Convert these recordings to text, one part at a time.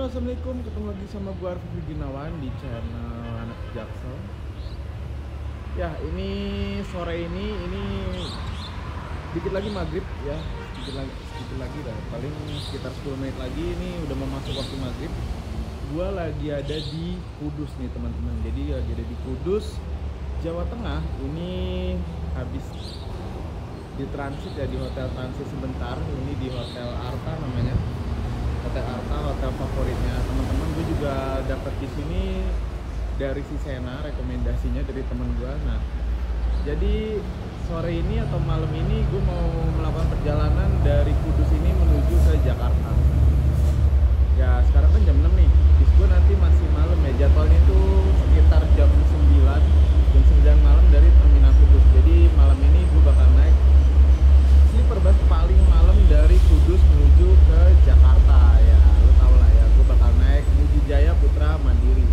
Assalamualaikum, ketemu lagi sama gue Arfi Gunawan di channel Anak Jaksel. Ya, ini sore ini dikit lagi maghrib ya, sedikit lagi dah, paling sekitar 10 menit lagi ini udah mau masuk waktu maghrib. Gue lagi ada di Kudus nih teman-teman, jadi lagi ada di Kudus, Jawa Tengah. Ini habis di transit ya, di hotel transit sebentar. Ini di Hotel Arta namanya. Hotel Arta, hotel favoritnya teman-teman. Gue juga dapat di sini dari si Sena, rekomendasinya dari teman gue. Nah, jadi sore ini atau malam ini gue mau melakukan perjalanan dari Kudus ini menuju ke Jakarta. Ya sekarang kan jam 6 nih, bis gue nanti masih malam ya, jadwalnya itu sekitar jam 9 malam dari Terminal Kudus. Jadi malam ini gue bakal naik sleeper bus paling malam dari Kudus menuju ke Jakarta. Ya lo tau lah ya, gue bakal naik Mujijaya Putra Mandiri.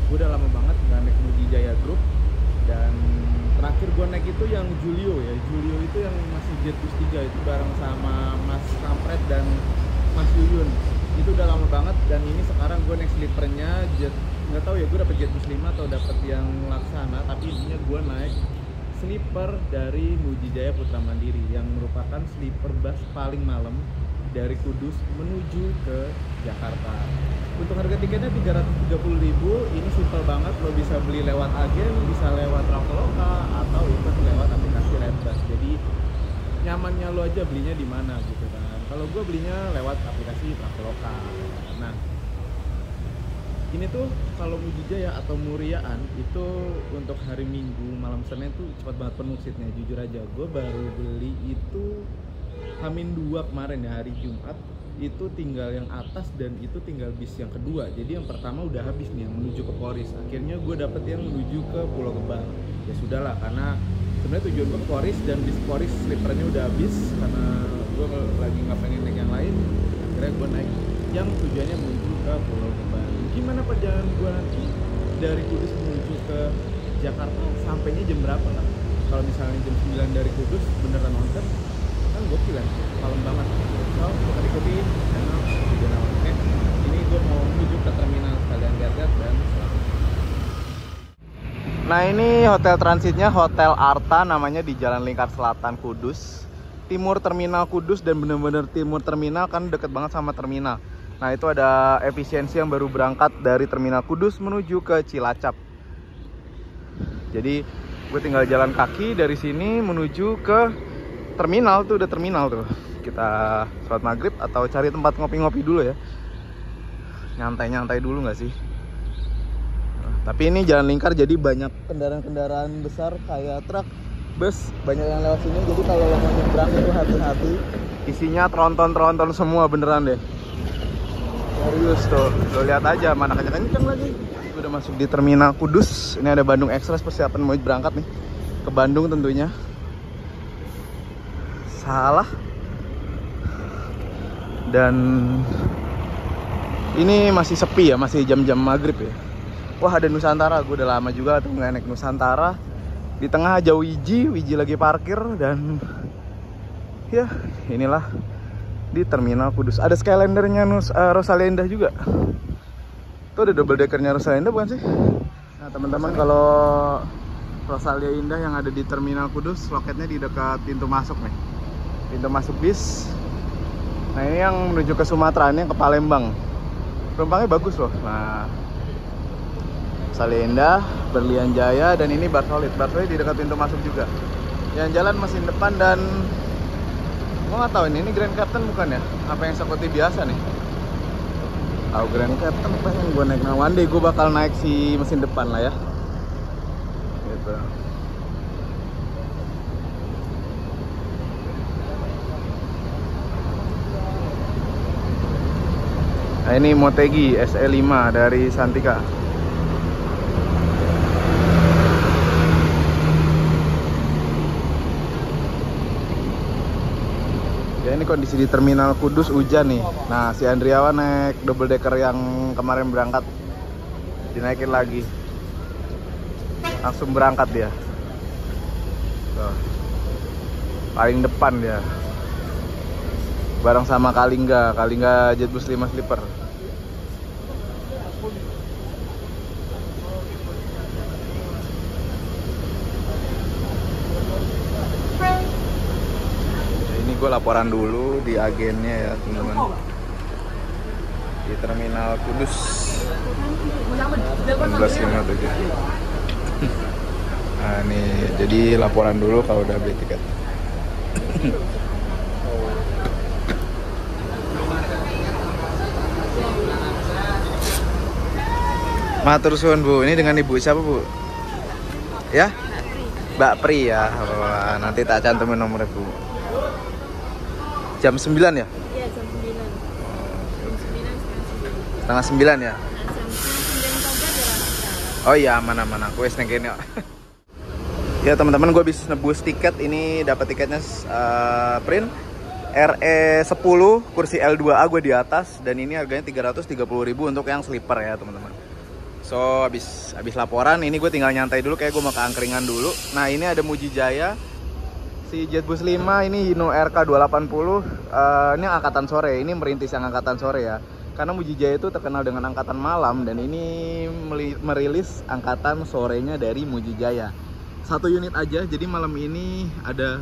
Gue udah lama banget nggak naik Mujijaya Group, dan terakhir gue naik itu yang Julio ya. Julio itu yang masih Jet Bus 3, itu bareng sama Mas Kampret dan Mas Yuyun. Itu udah lama banget, dan ini sekarang gue naik sleepernya Jet, nggak tahu ya gue dapet Jet Bus 5 atau dapet yang Laksana, tapi intinya gue naik sleeper dari Mujijaya Putra Mandiri yang merupakan sleeper bus paling malam dari Kudus menuju ke Jakarta. Untuk harga tiketnya 330.000. Ini simpel banget, lo bisa beli lewat agen, bisa lewat Traveloka, atau ikut lewat aplikasi Redbus. Jadi nyamannya lo aja belinya di mana gitu kan. Kalau gue belinya lewat aplikasi Traveloka. Nah, ini tuh kalau Mujijaya atau Muriaan itu untuk hari Minggu malam Senin tuh cepat banget penuh seatnya. Jujur aja, gue baru beli itu H-2 kemarin ya, hari Jumat. Itu tinggal yang atas dan itu tinggal bis yang kedua. Jadi yang pertama udah habis nih, yang menuju ke Poris. Akhirnya gue dapet yang menuju ke Pulau Gebang. Ya sudahlah, karena sebenarnya tujuan gue ke Poris dan bis Poris sleepernya udah habis karena gue lagi nggak pengen naik yang lain. Akhirnya gue naik yang tujuannya menuju ke Pulau Gebang. Gimana perjalanan gue nanti dari Kudus menuju ke Jakarta, sampainya jam berapa kan? Kalau misalnya jam 9 dari Kudus beneran nonton kan gokil kan, malam banget. So, kita ikuti channel Gunawan. Oke, ini gue mau menuju ke terminal, sekalian lihat-lihat dan selamat. Nah, ini hotel transitnya Hotel Arta namanya, di Jalan Lingkar Selatan Kudus, timur terminal Kudus, dan bener-bener timur terminal kan, deket banget sama terminal. Nah, itu ada efisiensi yang baru berangkat dari terminal Kudus menuju ke Cilacap. Jadi gue tinggal jalan kaki dari sini menuju ke terminal. Tuh udah terminal tuh. Kita sholat maghrib atau cari tempat ngopi-ngopi dulu ya. Nyantai-nyantai dulu nggak sih? Nah, tapi ini jalan lingkar, jadi banyak kendaraan-kendaraan besar kayak truk, bus, banyak yang lewat sini. Jadi kalau lo mau nyebrang itu hati-hati. Isinya tronton-tronton semua beneran deh. Serius tuh, lo lihat aja, mana kenceng-kenceng lagi. Gue udah masuk di terminal Kudus. Ini ada Bandung Express, persiapan mau berangkat nih ke Bandung tentunya. Salah. Dan ini masih sepi ya, masih jam-jam maghrib ya. Wah, ada Nusantara, gue udah lama juga tuh nggak naik Nusantara. Di tengah aja Wiji lagi parkir, dan ya inilah di terminal Kudus. Ada Skylandernya Rosalia Indah juga. Tuh ada double deckernya Rosalia Indah bukan sih? Nah teman-teman, kalau Rosalia Indah yang ada di terminal Kudus, loketnya di dekat pintu masuk nih, pintu masuk bis. Nah ini yang menuju ke Sumatera, ini yang ke Palembang. Penumpangnya bagus loh. Nah, Rosalia Indah, Berlian Jaya, dan ini Barsolid. Barsolid di dekat pintu masuk juga. Yang jalan mesin depan, dan gue nggak tahu ini Grand Captain bukan ya? Apa yang seperti biasa nih? Tahu Grand Captain, pengen gue naik. Nah, one day gue bakal naik si mesin depan lah ya. Gitu. Nah, ini Motegi SE5 dari Santika. Ya, ini kondisi di Terminal Kudus hujan nih. Nah, si Andriawan naik double decker yang kemarin berangkat, dinaikin lagi. Langsung berangkat dia. Tuh. Paling depan dia. Bareng sama Kalingga Jetbus 5 sleeper. Ini gue laporan dulu di agennya ya teman-teman, di Terminal Kudus 1657. Nah ini jadi laporan dulu kalau udah beli tiket. Matur suwun Bu, ini dengan Ibu siapa Bu? Ya? Mbak Pri ya. Wah, nanti tak cantumin nomornya Bu. Jam 9 ya? Iya, jam 9. Jam 9 Setengah 9 ya? Oh iya, aman-aman, aku wis neng kene. Ya teman-teman, gue bisa nebus tiket. Ini dapat tiketnya print RE10 kursi L2A gue di atas, dan ini harganya 330.000 untuk yang sleeper ya teman-teman. So habis laporan ini gue tinggal nyantai dulu, kayak gue mau ke angkringan dulu. Nah ini ada Mujijaya, si Jetbus 5 ini Hino RK280. Ini angkatan sore, ini merintis yang angkatan sore ya. Karena Mujijaya itu terkenal dengan angkatan malam, dan ini merilis angkatan sorenya dari Mujijaya. Satu unit aja, jadi malam ini ada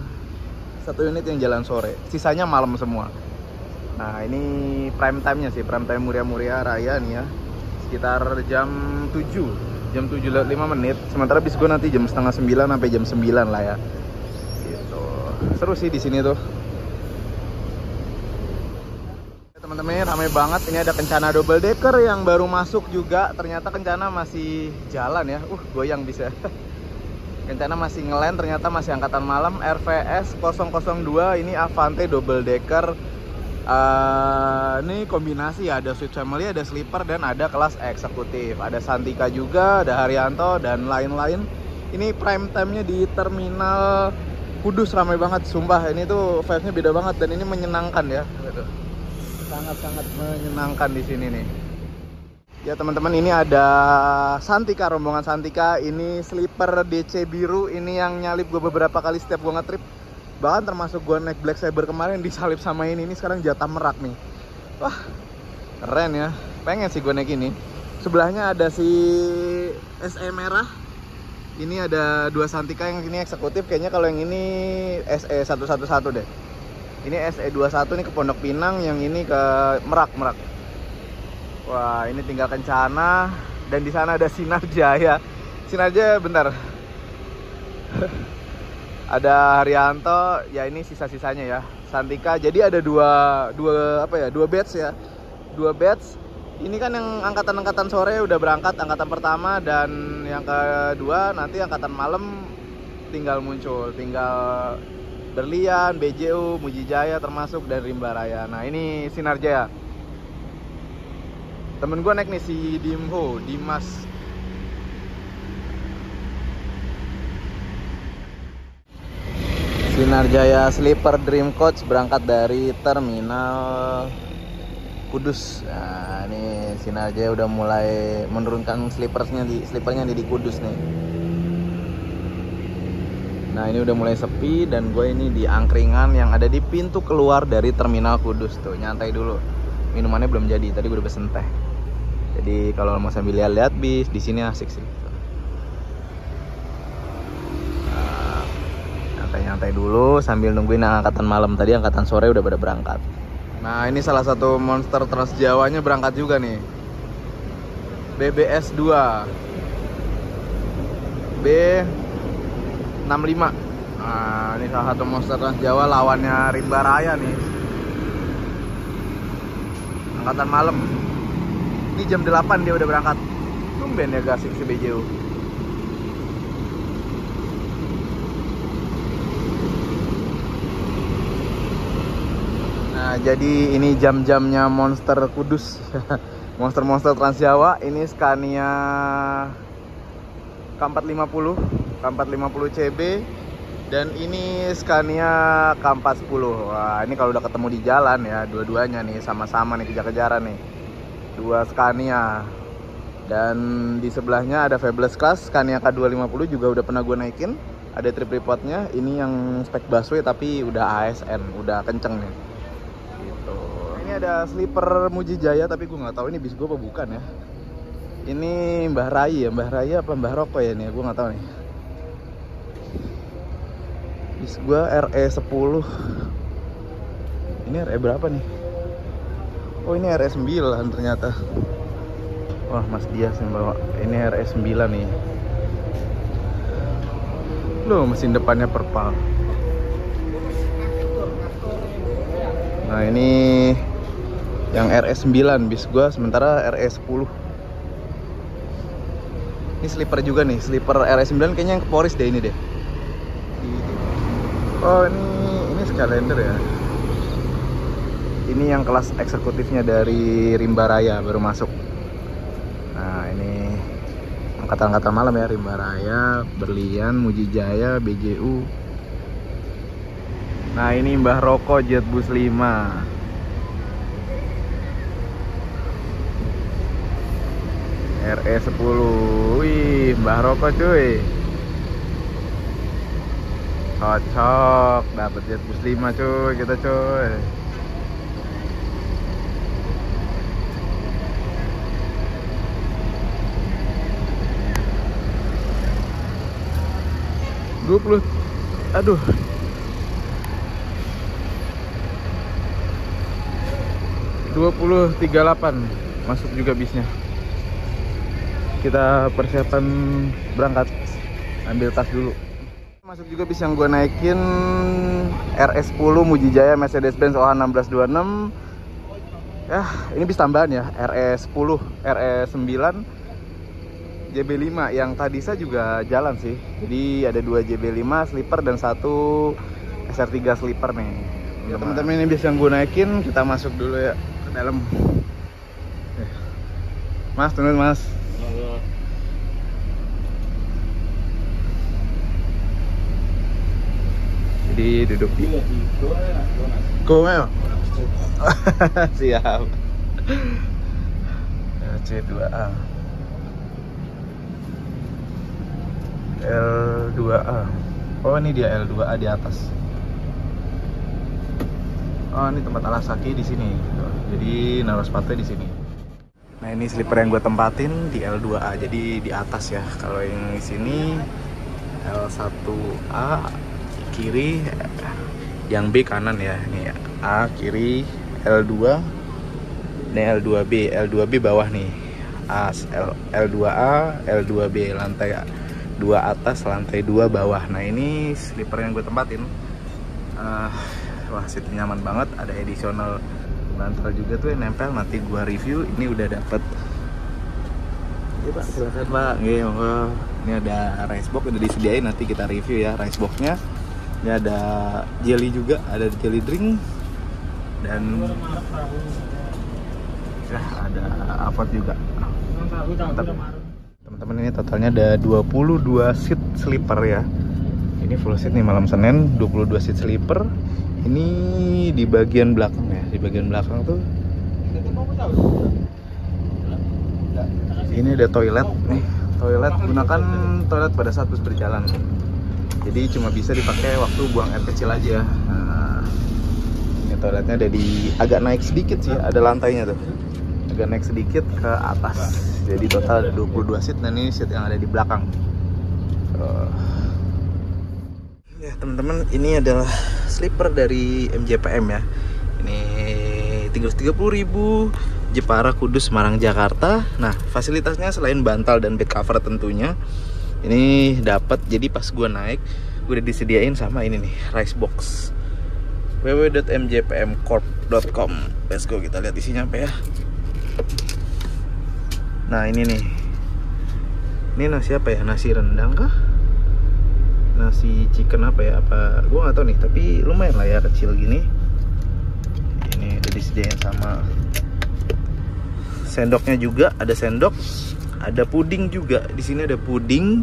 satu unit yang jalan sore, sisanya malam semua. Nah ini prime time-nya sih, prime time Muria Raya nih ya. Sekitar jam 7:05 menit. Sementara bis gue nanti jam setengah 9 sampai jam 9 lah ya. Gitu. Seru sih di sini tuh. Teman-teman, ramai banget. Ini ada Kencana double decker yang baru masuk juga. Ternyata Kencana masih jalan ya. Goyang bisa. Kencana masih ngeland, ternyata masih angkatan malam. RVS 002 ini Avante double decker. Ini kombinasi ya, ada Sweet Family, ada sleeper, dan ada kelas eksekutif. Ada Santika juga, ada Haryanto, dan lain-lain. Ini prime time-nya di Terminal Kudus, ramai banget. Sumpah, ini tuh vibes-nya beda banget, dan ini menyenangkan ya. Sangat-sangat menyenangkan di sini nih. Ya teman-teman, ini ada Santika, rombongan Santika. Ini sleeper DC biru, ini yang nyalip gue beberapa kali setiap gue nge-trip. Bahkan termasuk gue naik Black Saber kemarin disalip sama ini sekarang jatah merak nih. Wah, keren ya. Pengen sih gue naik ini. Sebelahnya ada si SE merah. Ini ada dua Santika, yang ini eksekutif. Kayaknya kalau yang ini SE 111 deh. Ini SE 21 nih ke Pondok Pinang, yang ini ke Merak. Wah, ini tinggal Kencana, dan di sana ada Sinar Jaya. Sinar Jaya bentar. Ada Haryanto, ya ini sisa-sisanya ya. Santika, jadi ada dua batch ya. Dua batch. Ini kan yang angkatan sore udah berangkat, angkatan pertama, dan yang kedua nanti angkatan malam tinggal muncul. Tinggal Berlian, BJU, Mujijaya termasuk, dan Rimba Raya. Nah ini Sinar Jaya. Temen gue naik nih si Dimas. Sinar Jaya Sleeper Dream Coach berangkat dari Terminal Kudus. Nah, ini Sinar Jaya udah mulai menurunkan sleepernya di Kudus nih. Nah, ini udah mulai sepi, dan gue ini di angkringan yang ada di pintu keluar dari Terminal Kudus tuh. Nyantai dulu. Minumannya belum jadi, tadi gue udah pesen teh. Jadi kalau mau sambil lihat-lihat bis di sini asik sih. Nyantai dulu sambil nungguin yang angkatan malam. Tadi angkatan sore udah pada berangkat. Nah ini salah satu monster Trans Jawanya berangkat juga nih, BBS 2 B65. Nah ini salah satu monster Trans Jawa, lawannya Rimba Raya nih, angkatan malam. Ini jam 8 dia udah berangkat. Tumben ya gasik si BJU. Nah, jadi ini jam-jamnya Monster Kudus. Monster-monster Trans Jawa. Ini Scania K450, K450 CB. Dan ini Scania K410. Wah, ini kalau udah ketemu di jalan ya, dua-duanya nih sama-sama nih kejar-kejaran nih. Dua Scania. Dan di sebelahnya ada Fabulous Class Scania K250 juga udah pernah gue naikin. Ada trip reportnya. Ini yang spek busway tapi udah ASN, udah kenceng nih. Gitu. Ini ada sleeper Mujijaya tapi gue nggak tahu ini bis gue apa bukan ya. Ini Mbah Rai ya, Mbah Rai apa Mbah Roko ya nih, gue nggak tahu nih. Bis gue RE10. Ini RE berapa nih? Oh ini RE9 ternyata. Wah Mas Dias yang bawa. Ini RE9 nih. Loh mesin depannya perpal. Nah ini yang RE9 bis gue, sementara RE10. Ini sleeper juga nih, sleeper RE9 kayaknya yang ke Poris deh ini deh. Oh ini Skylander ya. Ini yang kelas eksekutifnya dari Rimba Raya baru masuk. Nah ini angkatan-angkatan malam ya, Rimba Raya, Berlian, Mujijaya, BJU. Nah ini Mbah Roko Jetbus 5. RE10. Wih, Mbah Roko cuy. Cocok, dapat Jetbus 5 cuy, kita cuy. Aduh. $20.38 masuk juga bisnya. Kita persiapan berangkat, ambil tas dulu. Masuk juga bis yang gue naikin RS10 Mujijaya Mercedes-Benz OH1626. Ya, ini bis tambahan ya, RS10, RS9, JB5. Yang tadi saya juga jalan sih. Jadi ada 2 JB5 sleeper dan 1 SR3 sleeper nih. Ya teman-teman, ini bis yang gue naikin, kita masuk dulu ya ke dalam. Mas, tunggu Mas. Jadi duduk di Komel. Siap. C2A. L2A. Oh ini dia L2A di atas. Oh ini tempat alas kaki di sini. Jadi naruh sepatu di sini. Nah ini sleeper yang gue tempatin di L2A. Jadi di atas ya. Kalau yang di sini L1A kiri, yang B kanan ya. Ini A kiri, L2. Ini L2B, L2B bawah nih. L2A, L2B, lantai 2 atas, lantai 2 bawah. Nah ini sleeper yang gue tempatin. Wah seat nyaman banget. Ada additional bantal juga tuh yang nempel. Nanti gue review. Ini udah dapet. Iya Pak, silakan Pak. Ini ada rice box udah disediain. Nanti kita review ya rice boxnya. Ini ada jelly juga, ada jelly drink. Dan ya ada Avot juga. Teman-teman ini totalnya ada 22 seat sleeper ya. Ini full seat nih malam Senin, 22 seat sleeper. Ini di bagian belakang ya. Di bagian belakang tuh ini ada toilet nih. Toilet, gunakan toilet pada saat bus berjalan. Jadi cuma bisa dipakai waktu buang air kecil aja. Nah, ini toiletnya ada di agak naik sedikit sih, ada lantainya tuh. Agak naik sedikit ke atas. Jadi total ada 22 seat dan ini seat yang ada di belakang. Ya teman-teman, ini adalah sleeper dari MJPM ya. Ini 330.000 Jepara, Kudus, Semarang, Jakarta. Nah fasilitasnya selain bantal dan bed cover tentunya, ini dapat. Jadi pas gue naik, gue udah disediain sama ini nih, rice box. www.mjpmcorp.com. Let's go, kita lihat isinya apa ya. Nah ini nih, ini nasi apa ya? Nasi rendang kah? Nasi chicken apa ya? Apa? Gue nggak tahu nih. Tapi lumayan lah ya, kecil gini. Ini disediain sama sendoknya juga, ada sendok, ada puding juga. Di sini ada puding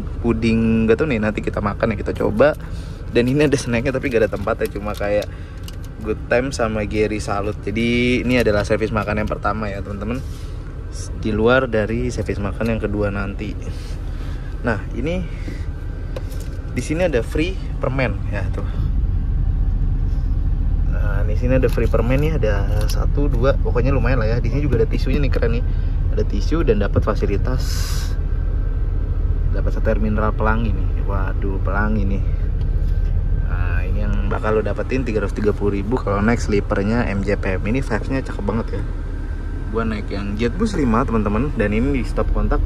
gak tau nih, nanti kita makan ya, kita coba. Dan ini ada snacknya tapi gak ada tempatnya, cuma kayak Good Time sama Gary Salut. Jadi ini adalah servis makan yang pertama ya teman-teman, di luar dari servis makan yang kedua nanti. Nah ini di sini ada free permen ya tuh. Nah di sini ada free permen nih, ada 1, 2, pokoknya lumayan lah ya. Di sini juga ada tisunya nih, keren nih. Ada tisu dan dapat fasilitas, dapat seter mineral pelangi nih. Waduh, pelangi nih. Nah ini yang bakal lo dapetin 330.000 kalau naik sleepernya MJPM. Ini vibes-nya cakep banget ya. Gua naik yang JetBus 5 teman-teman, dan ini di stop kontak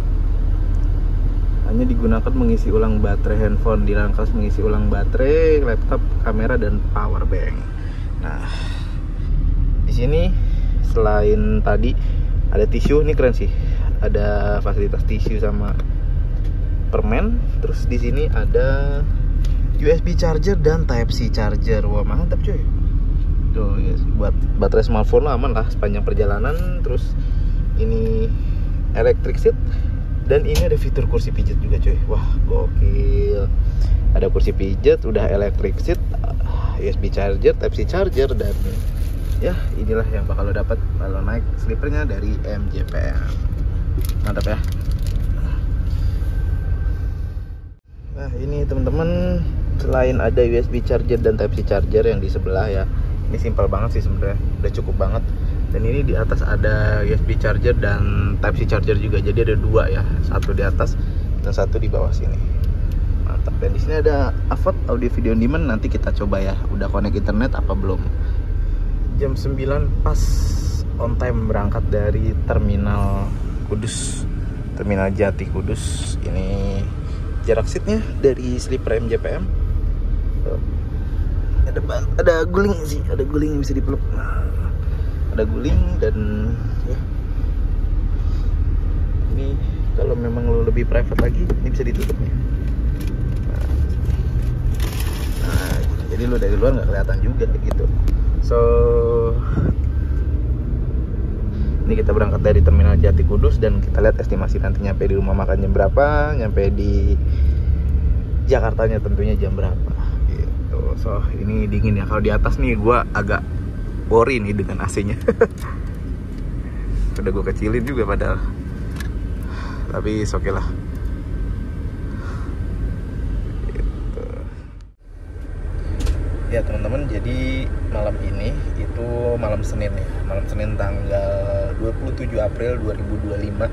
hanya digunakan mengisi ulang baterai handphone, dirangkas mengisi ulang baterai laptop, kamera, dan power bank. Nah di sini selain tadi ada tisu, ini keren sih, ada fasilitas tisu sama permen. Terus di sini ada USB charger dan Type C charger. Wah mantap cuy. Tuh guys, buat baterai smartphone lo aman lah sepanjang perjalanan. Terus ini electric seat, dan ini ada fitur kursi pijat juga cuy. Wah gokil. Ada kursi pijat, udah electric seat, USB charger, Type C charger, dan ya inilah yang bakal lo dapat kalau naik sleepernya dari MJPM. Mantap ya. Nah ini teman-teman, selain ada USB charger dan Type C charger yang di sebelah ya, ini simpel banget sih sebenarnya, udah cukup banget. Dan ini di atas ada USB charger dan Type C charger juga, jadi ada 2 ya, 1 di atas dan 1 di bawah sini. Mantap. Dan di sini ada AVOD, audio video on demand. Nanti kita coba ya, udah connect internet apa belum. Jam 9 pas on time berangkat dari terminal Kudus, terminal Jati Kudus. Ini jarak seatnya dari sleeper MJPM. Ada guling sih, ada guling yang bisa dipeluk. Ada guling, dan ya ini kalau memang lo lebih private lagi, ini bisa ditutup nih. Nah jadi lo dari luar nggak kelihatan juga gitu. So ini kita berangkat dari terminal Jati Kudus, dan kita lihat estimasi nanti nyampe di rumah makan jam berapa, nyampe di Jakartanya tentunya jam berapa gitu. So ini dingin ya, kalau di atas nih gua agak bori nih dengan AC-nya. Udah gua kecilin juga padahal, tapi oke lah gitu. Ya teman-teman, jadi malam ini itu malam Senin ya, malam Senin tanggal 27 April 2025.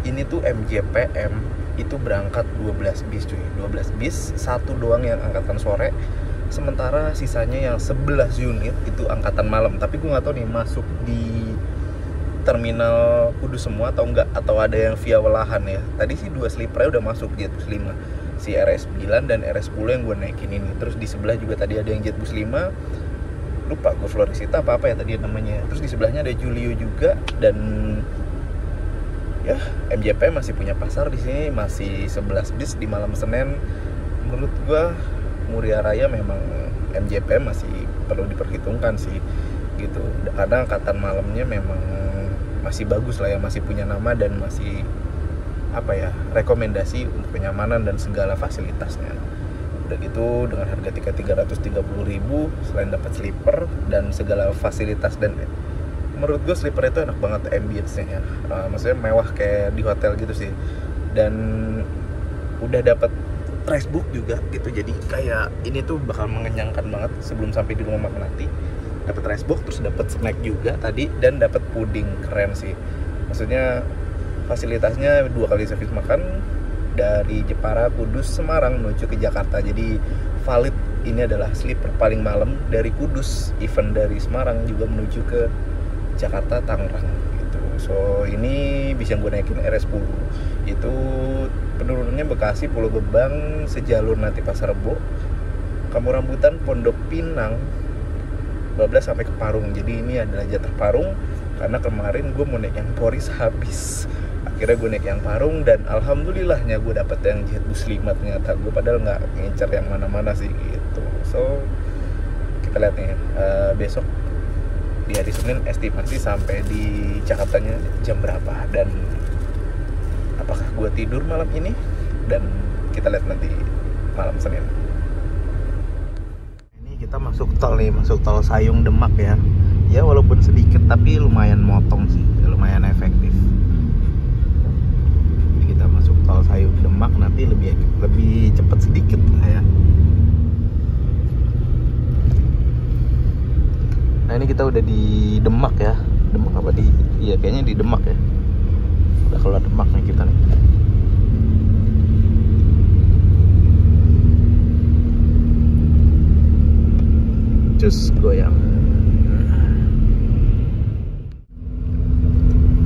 Ini tuh MJPM itu berangkat 12 bis cuy, 12 bis, 1 doang yang angkatan sore, sementara sisanya yang 11 unit itu angkatan malam. Tapi gue nggak tahu nih masuk di terminal Kudus semua atau enggak, atau ada yang via Welahan ya. Tadi sih 2 sleeper udah masuk JetBus 5, si RS9 dan RS10 yang gue naikin ini. Terus di sebelah juga tadi ada yang JetBus 5, lupa gue, Florisita apa ya tadi namanya. Terus di sebelahnya ada Julio juga. Dan ya MJP masih punya pasar di sini, masih 11 bis di malam Senin. Menurut gua Muria Raya memang MJP masih perlu diperhitungkan sih gitu, karena angkatan malamnya memang masih bagus lah ya, masih punya nama dan masih apa ya, rekomendasi untuk kenyamanan dan segala fasilitasnya. Udah gitu dengan harga tiket 330.000 selain dapat sleeper dan segala fasilitas, dan menurut gue sleeper itu enak banget ambience-nya, maksudnya mewah kayak di hotel gitu sih. Dan udah dapat price book juga gitu, jadi kayak ini tuh bakal mengenyangkan banget sebelum sampai di rumah makan nanti. Dapat rice box, terus dapat snack juga tadi, dan dapat puding. Keren sih, maksudnya fasilitasnya 2 kali servis makan dari Jepara, Kudus, Semarang menuju ke Jakarta. Jadi valid ini adalah sleeper paling malam dari Kudus, even dari Semarang juga menuju ke Jakarta, Tangerang gitu. So ini bisa gue naikin RS10 itu penurunannya Bekasi, Pulau Gebang, sejalur nanti Pasar Rebo, Kampung Rambutan, Pondok Pinang, 12 sampai ke Parung. Jadi ini adalah jatah Parung, karena kemarin gue mau naik yang Poris habis. Akhirnya gue naik yang Parung, dan alhamdulillahnya gue dapet yang JetBus 5 ternyata. Gue padahal nggak ngincer yang mana-mana sih gitu. So kita lihat nih besok di hari Senin estimasi sampai di Jakartanya jam berapa dan apakah gue tidur malam ini, dan kita lihat nanti malam Senin. Ini kita masuk tol nih, masuk tol Sayung Demak ya. Ya walaupun sedikit tapi lumayan motong sih, lumayan efektif. Jadi kita masuk tol Sayung Demak nanti lebih cepat sedikit lah ya. Nah ini kita udah di Demak ya. Demak apa di? Iya kayaknya di Demak ya. Udah keluar Demak nih kita nih. Cus goyang.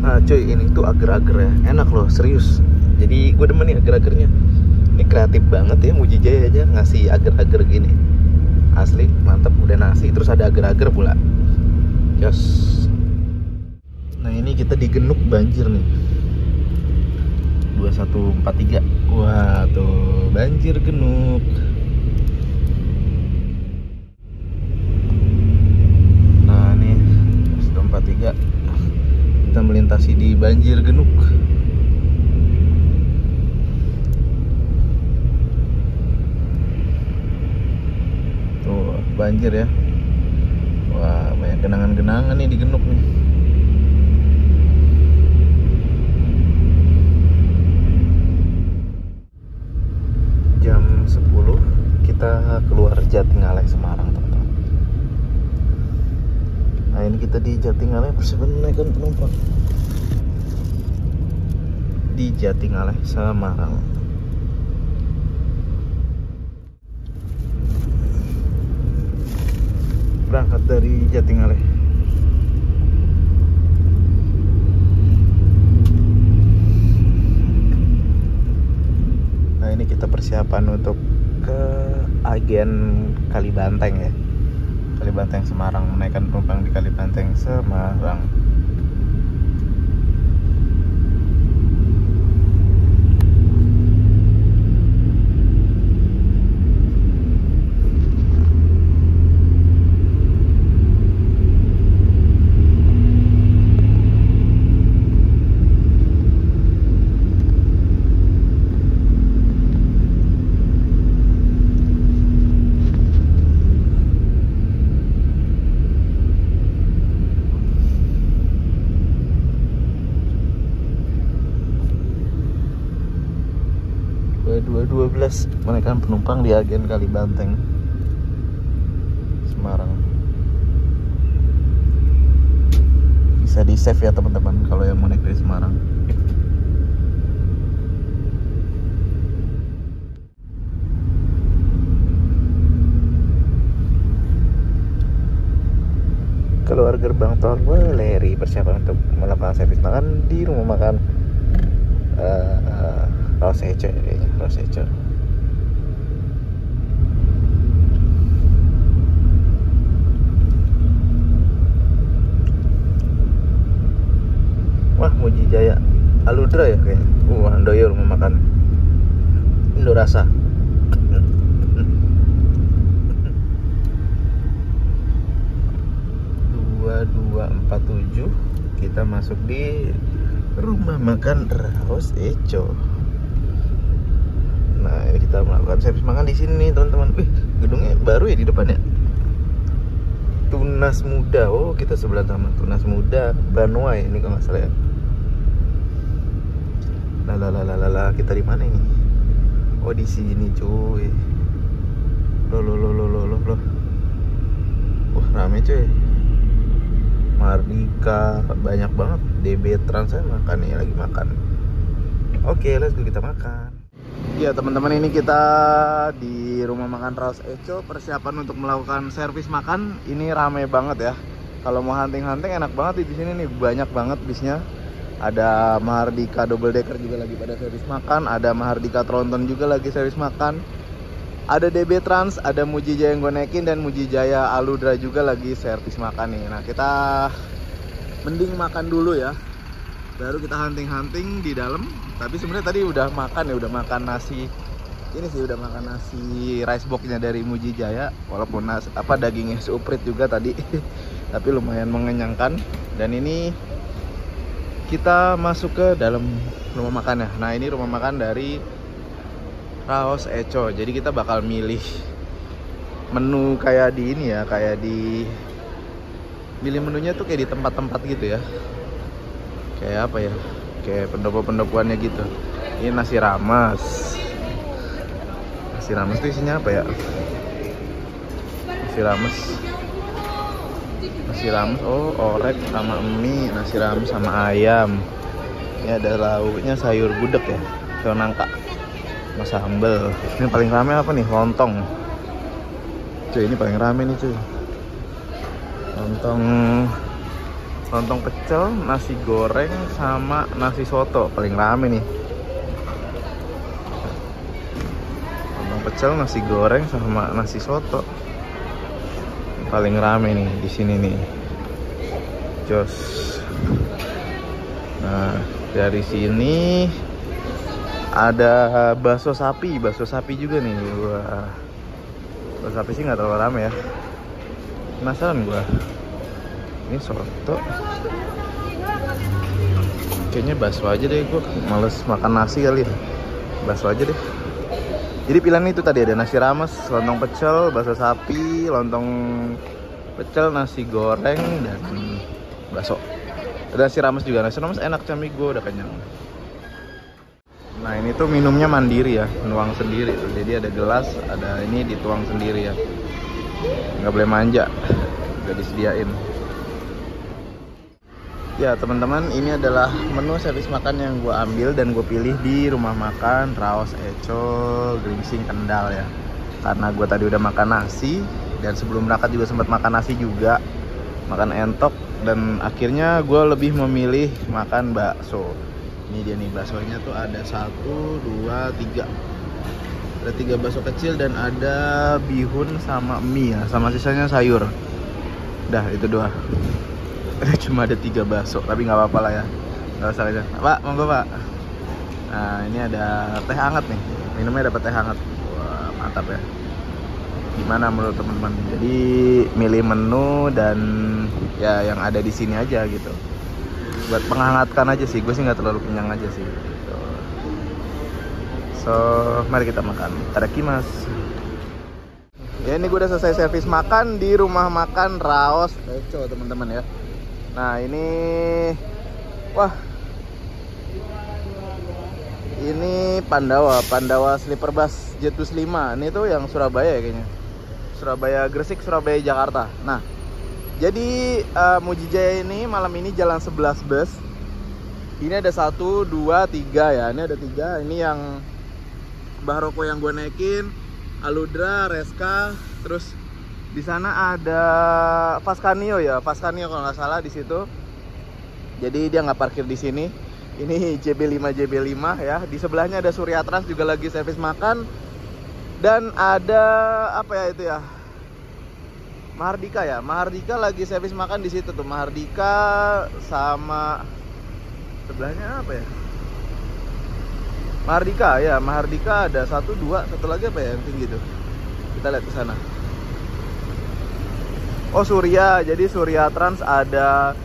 Nah cuy, ini tuh ager-ager ya. Enak loh, serius. Jadi gue demen nih ager-agernya. Ini kreatif banget ya, Muji Jaya aja ngasih ager-ager gini. Asli, mantep. Udah nasi, terus ada ager-ager pula. Jos. Nah ini kita di Genuk banjir nih. 2143. Wah tuh banjir Genuk. Nah nih 2143. Kita melintasi di banjir Genuk. Tuh banjir ya. Wah banyak genangan-genangan nih di Genuk nih. Jam 10 kita keluar Jatingaleh Semarang teman-teman. Nah ini kita di Jatingaleh, persiapan menaikkan penumpang di Jatingaleh Semarang. Berangkat dari Jatingaleh. Nah ini kita persiapan untuk ke agen Kalibanteng ya. Kalibanteng Semarang, menaikkan penumpang di Kalibanteng Semarang. Menaikkan penumpang di agen Kalibanteng Semarang. Bisa di save ya teman-teman kalau yang mau naik dari Semarang. Keluar gerbang tol Weleri, persiapan untuk melakukan servis makan di rumah makan Rose Eco kayaknya, Rose Eco. Wah Muji Jaya Aludra ya kayaknya. Handoyo rumah makan Indorasa. 2247 kita masuk di rumah makan Rose Eco. Nah ini kita melakukan servis makan di sini teman-teman. Gedungnya baru ya di depan ya. Tunas Muda. Oh kita sebelah sama Tunas Muda Banwai ini kalau nggak salah ya. Lah kita di mana ini? Oh di sini cuy. Loh. Wah rame cuy. Mardika banyak banget. DB Trans saya makan nih, lagi makan. Oke, let's go kita makan. Ya teman-teman, ini kita di rumah makan Rose Eco, persiapan untuk melakukan servis makan. Ini rame banget ya. Kalau mau hunting-hunting enak banget di sini nih, banyak banget bisnya. Ada Mahardika Double Decker juga lagi pada servis makan, ada Mahardika Tronton juga lagi servis makan. Ada DB Trans, ada Muji Jaya yang gue naikin, dan Muji Jaya Aludra juga lagi servis makan nih. Nah kita mending makan dulu ya, baru kita hunting-hunting di dalam. Tapi sebenarnya tadi udah makan ya, udah makan nasi. Ini sih udah makan nasi rice boxnya dari Muji Jaya, walaupun dagingnya seuprit juga tadi. tapi lumayan mengenyangkan. Dan ini kita masuk ke dalam rumah makan ya. Nah, ini rumah makan dari Raos Echo. Jadi kita bakal milih menu kayak di ini ya, kayak di milih menunya tuh kayak di tempat-tempat gitu ya. Kayak apa ya? Kayak pendopo-pendopoannya gitu. Ini nasi rames. Nasi rames tuh isinya apa ya? Nasi rames, oh orek sama mie, nasi rames sama ayam. Ini ada lauknya sayur gudeg ya, sayur nangka sama sambel. Ini paling rame apa nih? Lontong. Cuy, ini paling rame nih cuy. Lontong pecel, nasi goreng sama nasi soto paling rame nih. Lontong pecel, nasi goreng sama nasi soto paling rame nih di sini nih. Jos. Nah, dari sini ada bakso sapi juga nih. Wah. Bakso sapi sih nggak terlalu rame ya. Penasaran gua. Ini soto. Kayaknya bakso aja deh, gua males makan nasi kali ya. Bakso aja deh. Jadi pilihan itu tadi ada nasi rames, lontong pecel, bakso sapi, lontong pecel, nasi goreng, dan bakso. Ada nasi rames juga. Nasi rames enak cami, gue udah kenyang. Nah, ini tuh minumnya mandiri ya, nuang sendiri tuh. Jadi ada gelas, ada ini dituang sendiri ya. Nggak boleh manja, udah disediain. Ya teman-teman, ini adalah menu servis makan yang gue ambil dan gue pilih di rumah makan Raos Echo Gringsing Kendal ya. Karena gue tadi udah makan nasi dan sebelum berangkat juga sempat makan nasi juga, makan entok, dan akhirnya gue lebih memilih makan bakso. Ini dia nih, baksonya tuh ada 1, 2, 3. Ada 3 bakso kecil dan ada bihun sama mie ya, sama sisanya sayur. Dah itu doang. Cuma ada 3 bakso, tapi nggak apa-apa lah ya, nggak usah aja. Pak, monggo Pak. Nah, ini ada teh hangat nih, minumnya dapat teh hangat. Wah, mantap ya. Gimana menurut teman-teman? Jadi milih menu dan ya yang ada di sini aja gitu. Buat menghangatkan aja sih, gue sih nggak terlalu kenyang aja sih. Gitu. So, mari kita makan. Tadakimasu. Ya, ini gue udah selesai servis makan di rumah makan Raos Echo teman-teman ya. Nah, ini wah. Ini Pandawa sleeper bus Jet Bus 5. Ini tuh yang Surabaya ya kayaknya. Surabaya Gresik, Surabaya Jakarta. Nah, jadi Mujijaya ini malam ini jalan 11 bus. Ini ada 1, 2, 3 ya. Ini ada 3. Ini yang Bahroko yang gue naikin, Aludra, Reska, terus di sana ada Fascanio ya, Fascanio kalau nggak salah di situ. Jadi dia nggak parkir di sini. Ini JB5 ya. Di sebelahnya ada Surya Trans juga lagi servis makan. Dan ada apa ya itu ya? Mahardika ya. Mahardika lagi servis makan di situ tuh. Mahardika sama sebelahnya apa ya? Mahardika ya. Mahardika ada 1, 2, satu lagi apa ya yang tinggi tuh? Kita lihat ke sana. Oh, Surya. Jadi Surya Trans ada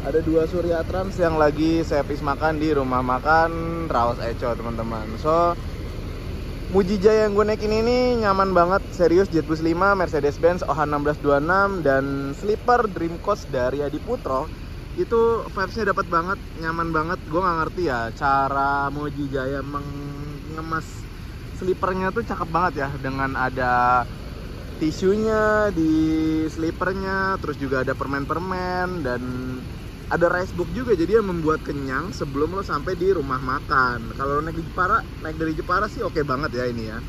2 Surya Trans yang lagi servis makan di rumah makan Raos Echo teman-teman. So, Mujijaya yang gue naikin ini nyaman banget, serius. Jet Bus 5, Mercedes-Benz OH 1626 dan sleeper Dream Coach dari Adi Putro. Itu vibes-nya dapat banget, nyaman banget. Gue nggak ngerti ya cara Mujijaya mengemas sleepernya tuh cakep banget ya, dengan ada tisunya di sleepernya, terus juga ada permen-permen dan ada rice book juga, jadi yang membuat kenyang sebelum lo sampai di rumah makan. Kalau naik dari Jepara sih oke banget ya ini ya.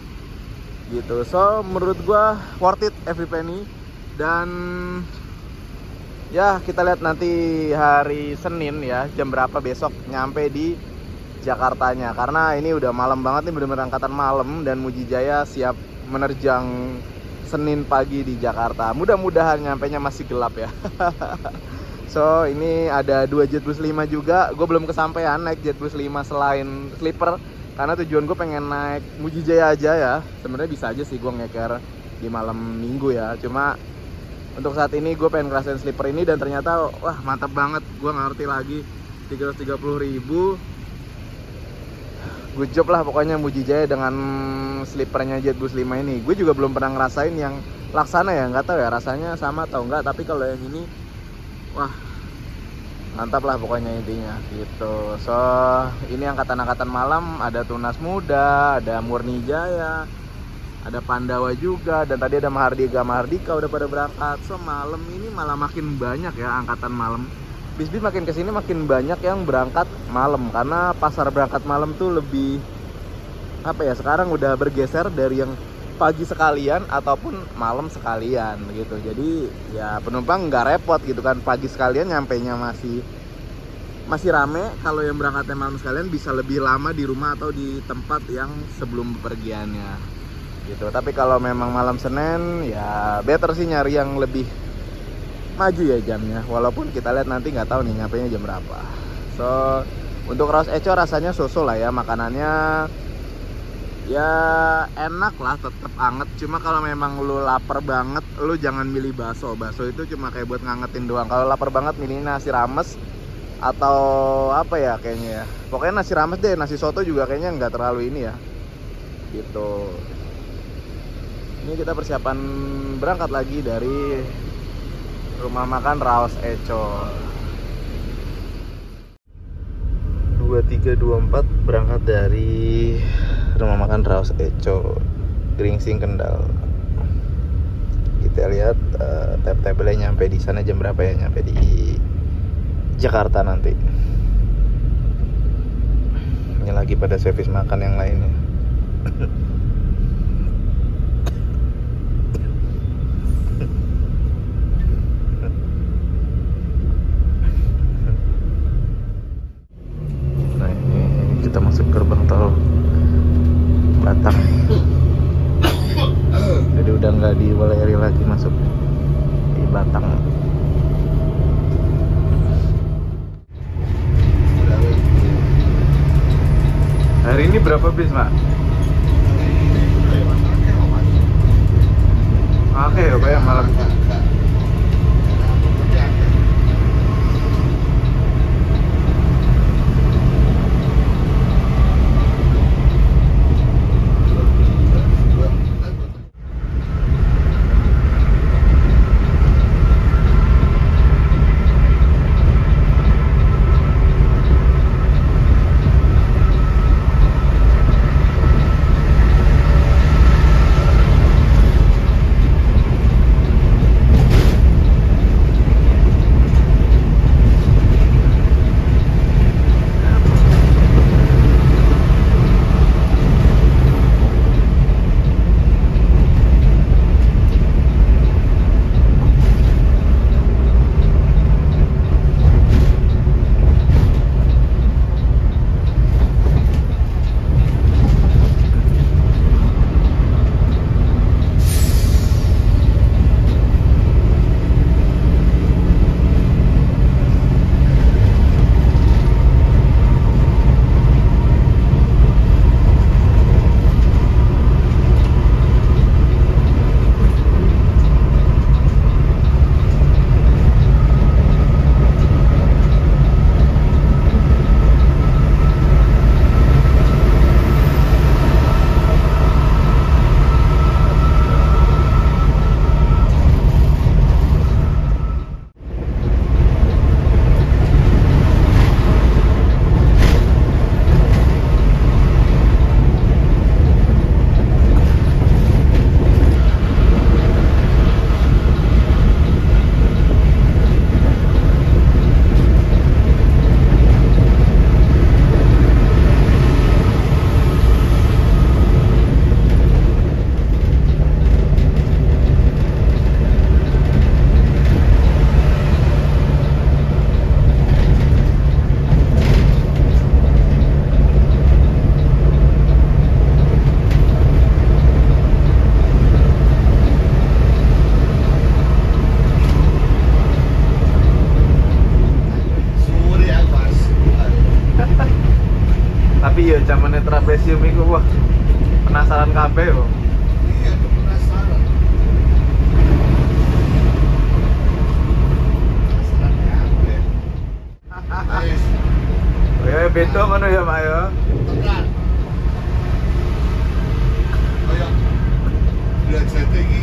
Gitu. So, menurut gua worth it every penny. Dan ya kita lihat nanti hari Senin ya, jam berapa besok nyampe di Jakartanya. Karena ini udah malam banget nih, bener-bener angkatan malam, dan Mujijaya siap menerjang Senin pagi di Jakarta. Mudah-mudahan nyampenya masih gelap ya. So, ini ada 2 Jet Bus 5 juga. Gue belum kesampaian naik Jet Bus 5 selain sleeper, karena tujuan gue pengen naik Mujijaya aja ya. Sebenarnya bisa aja sih gue ngeker di malam minggu ya. Cuma untuk saat ini gue pengen ngerasain sleeper ini, dan ternyata wah mantap banget. Gue nggak ngerti lagi, 330.000. Good job lah pokoknya Mujijaya dengan sleepernya Jetbus 5 ini. Gue juga belum pernah ngerasain yang Laksana ya, nggak tahu ya rasanya sama atau enggak, tapi kalau yang ini wah mantap lah pokoknya intinya gitu. So ini angkatan-angkatan malam, ada Tunas Muda, ada Murni Jaya, ada Pandawa juga, dan tadi ada Mahardika udah pada berangkat. So malam ini malah makin banyak ya angkatan malam. Bis-bis makin kesini makin banyak yang berangkat malam, karena pasar berangkat malam tuh lebih apa ya, sekarang udah bergeser dari yang pagi sekalian ataupun malam sekalian gitu. Jadi ya penumpang nggak repot gitu kan, pagi sekalian nyampainya masih rame. Kalau yang berangkatnya malam sekalian bisa lebih lama di rumah atau di tempat yang sebelum bepergiannya gitu. Tapi kalau memang malam Senin ya better sih nyari yang lebih maju ya jamnya, walaupun kita lihat nanti nggak tahu nih nyampainya jam berapa. So untuk Raos Echo rasanya so-so lah ya, makanannya ya enak lah, tetap anget. Cuma kalau memang lu lapar banget, lu jangan milih bakso. Bakso itu cuma kayak buat ngangetin doang. Kalau lapar banget milih nasi rames atau apa ya kayaknya ya, pokoknya nasi rames deh. Nasi soto juga kayaknya nggak terlalu ini ya gitu. Ini kita persiapan berangkat lagi dari rumah makan Raos Echo. 2324 berangkat dari rumah makan Raos Echo, Gringsing, Kendal. Kita lihat tabelnya nyampe di sana jam berapa ya, nyampe di Jakarta nanti. Ini lagi pada servis makan yang lainnya. Kita masuk gerbang tol Batang. Jadi udah nggak di Waleri lagi, masuk di Batang. Hari ini berapa bis, Mak? Oke, oke ya malam. Zamane trapesium iku wah penasaran kabeh kok. Iya, penasaran. beda ngono ya, Mak ya. Tekan. Kayak derajat iki.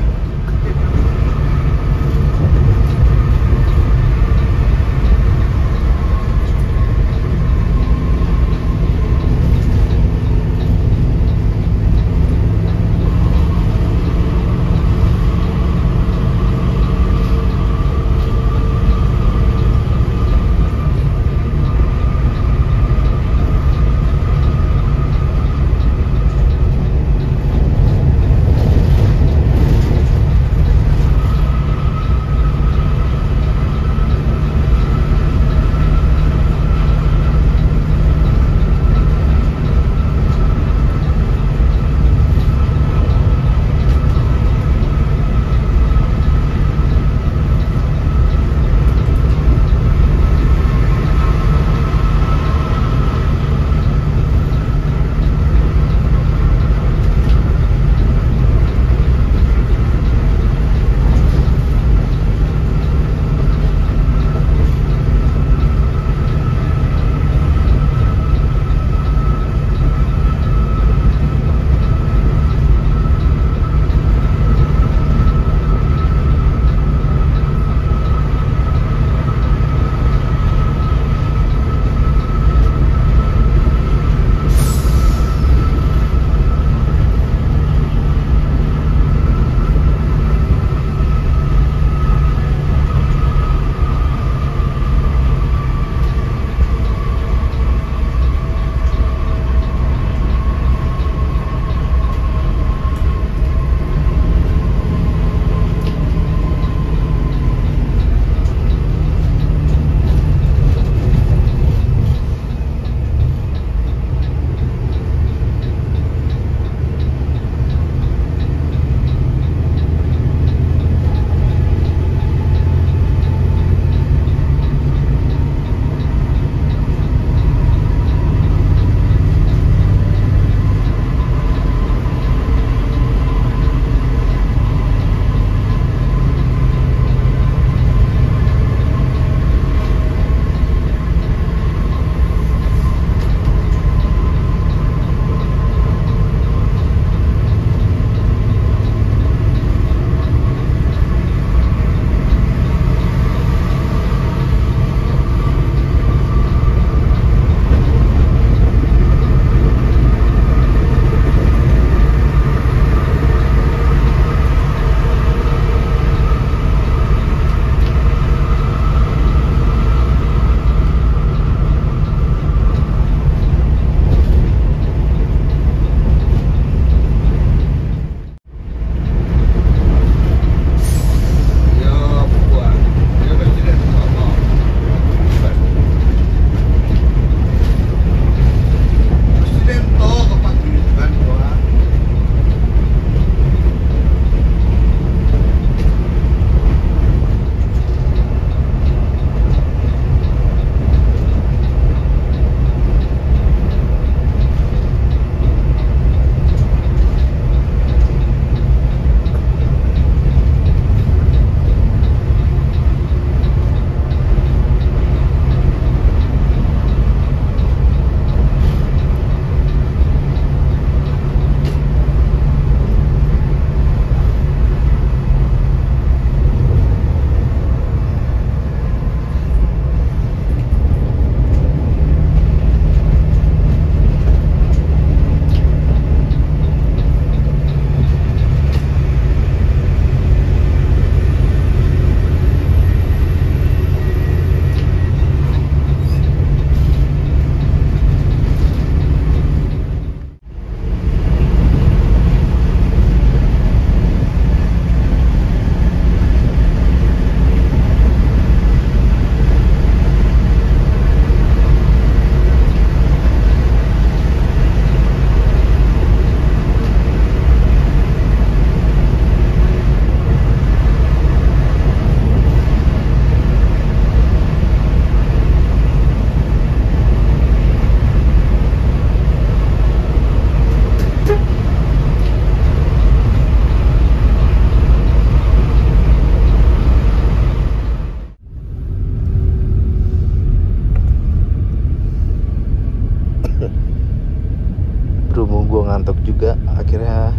ngantuk juga. Akhirnya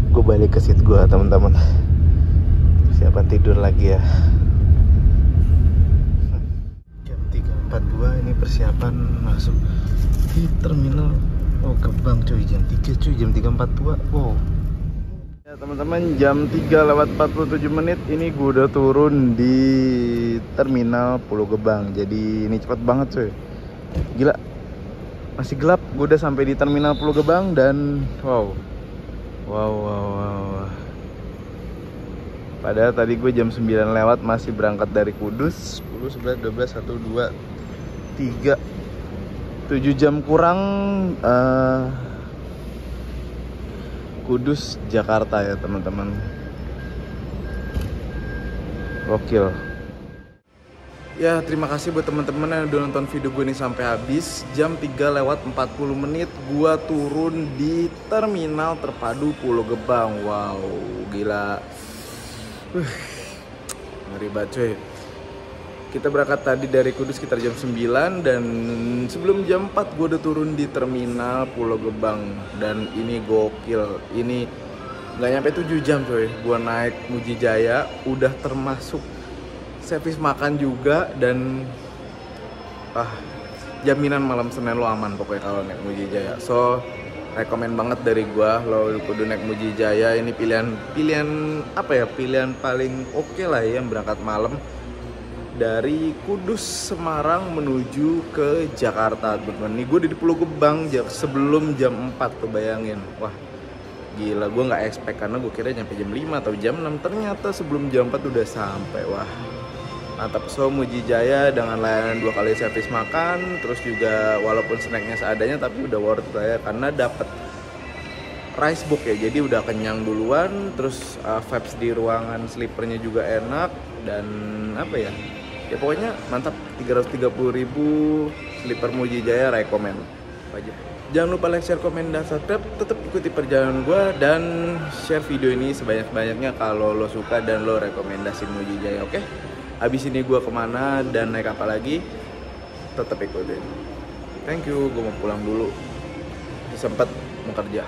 gue balik ke seat gue, teman-teman. Siapa tidur lagi ya. Jam 3.42 ini persiapan masuk di terminal Gebang cuy. Jam 3 cuy, jam 3.42. Wow. Ya teman-teman, jam 3:47 ini gue udah turun di terminal Pulau Gebang. Jadi ini cepet banget cuy. Gila, masih gelap, gue udah sampai di terminal Pulau Gebang dan wow. Padahal tadi gue jam 9 lewat masih berangkat dari Kudus. 10, 11, 12, 1, 2, 3 7 jam kurang Kudus, Jakarta ya teman-teman. Gokil. Ya, terima kasih buat teman-teman yang udah nonton video gue ini sampai habis. Jam 3:40 gua turun di terminal terpadu Pulau Gebang. Wow, gila. Ngeri banget cuy. Kita berangkat tadi dari Kudus sekitar jam 9 dan sebelum jam 4 gue udah turun di terminal Pulau Gebang. Dan ini gokil. Ini nggak nyampe 7 jam coy. Gue naik Muji Jaya, udah termasuk servis makan juga dan jaminan malam Senin lo aman pokoknya kalau naik Muji Jaya. So rekomen banget dari gua, lo kudu naik Muji Jaya. Ini pilihan apa ya, pilihan paling oke lah ya yang berangkat malam dari Kudus Semarang menuju ke Jakarta teman-teman. Nih gue di Pulau Gebang sebelum jam 4 tuh, bayangin. Wah gila, gue nggak expect karena gue kira nyampe jam 5 atau jam 6, ternyata sebelum jam 4 udah sampai. Wah mantap. So Muji Jaya dengan layanan 2 kali servis makan, terus juga walaupun snacknya seadanya tapi udah worth it ya karena dapet rice book ya, jadi udah kenyang duluan. Terus vibes di ruangan sleepernya juga enak dan apa ya, ya pokoknya mantap. 330.000 sleeper Muji Jaya, rekomen aja. Jangan lupa like, share, komen, dan subscribe. Tetap ikuti perjalanan gue dan share video ini sebanyak-banyaknya kalau lo suka dan lo rekomendasi Muji Jaya, oke? Abis ini gue kemana dan naik apa lagi, tetap ikutin. Thank you, gue mau pulang dulu. Sempet mau kerja.